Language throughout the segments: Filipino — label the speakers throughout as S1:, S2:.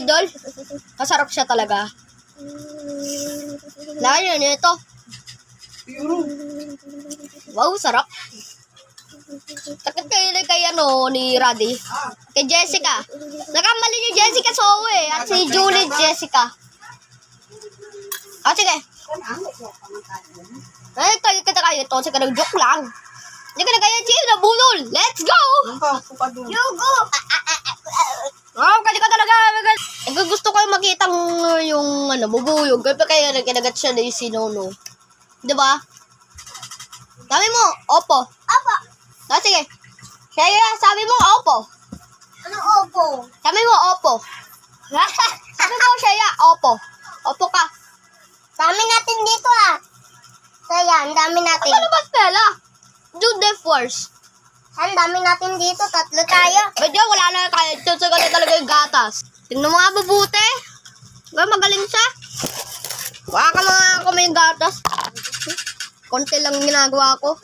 S1: idol. Masarap siya talaga. Lalo na ito. Wow, sarap. Takot kayo kay ni Raddy. Kay Jessica. Nakamali niyo Jessica Soho At si Julie Jessica. Sige. Ay, kayo ito. Sige, nag-joke lang. Hindi ka na kaya, Chief, nabulol. Let's go! You go! Kasi ka talaga. Gusto ko yung makita yung bubuyog. Kaya kinagat siya na yung sinono. Diba? Sabi mo, opo. Opo. Sige. Kaya sabi mo, opo. Ano opo? Sabi mo, opo. Sabi mo, Shaya, opo. Opo ka. Dami natin dito Saya, ang dami natin. Ano ba, Stella? Do the force. Ang dami natin dito, 3 tayo. Medyo wala na tayo. Tutsugan na talaga yung gatas. Tingnan mo nga mabuti. Magaling siya. Waka mga ako may gatas. Konti lang ginagawa ko.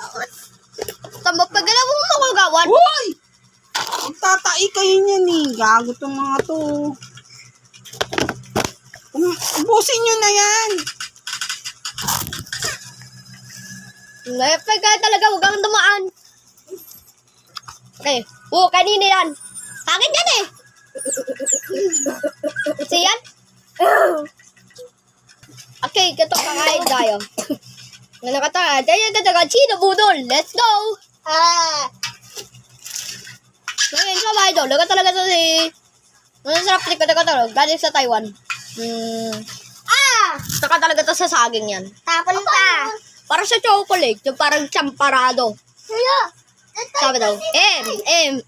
S1: Tamba pag galaw mo makagawan.
S2: Uy! Tatai kayo niyan Gago tong mga to. Ubusin nyo na yan.
S1: Pag talaga, huwag kang dumaan. Okay. Kanina yan. Akin yan Kasi yan? Okay, kato kakain tayo. Nakatawa. Kaya Chino Budol. Let's go! Ngayon sa mga idol. Laga talaga sa masarap trip ka talaga. Galing sa Taiwan. Saka talaga to sa saging yan. Tapon pa. Para sa chocolate. Yung parang champarado. Sabi daw. M.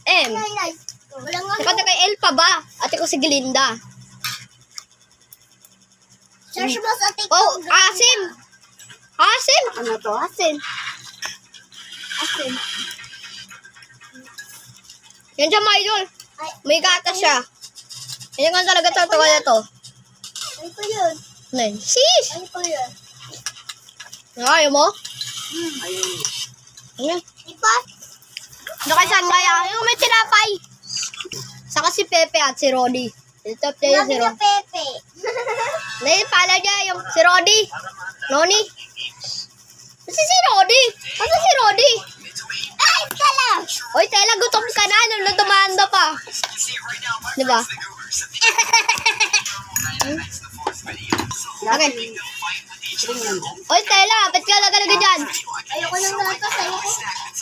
S1: Saka kay Elpa ba? Ate ko si Glinda. Oh, asim. Asim.
S2: Ano to?
S1: Asim. Yan siya mga idol. May gatas siya. Yan nga talaga ito.
S2: Ano po yun?
S1: Sis!
S2: Ano po yun?
S1: Ayaw mo?
S2: Ayun.
S1: Ipa? Nakasan kaya? Yung may tinapay. Saka si Pepe at si Rodi. Ito tayo si Rodi.
S2: Pepe.
S1: Pala niya yung si Rodi. Noni. Kasi si Rodi. Kasi si Rodi. Ay, Tela. Oy, Tela, gutom ka na. Nung tumanda pa. Diba? Okay. Oy, Tela, ba't ka talaga dyan?
S2: Ayoko ng gatas.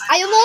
S1: Ayaw mo?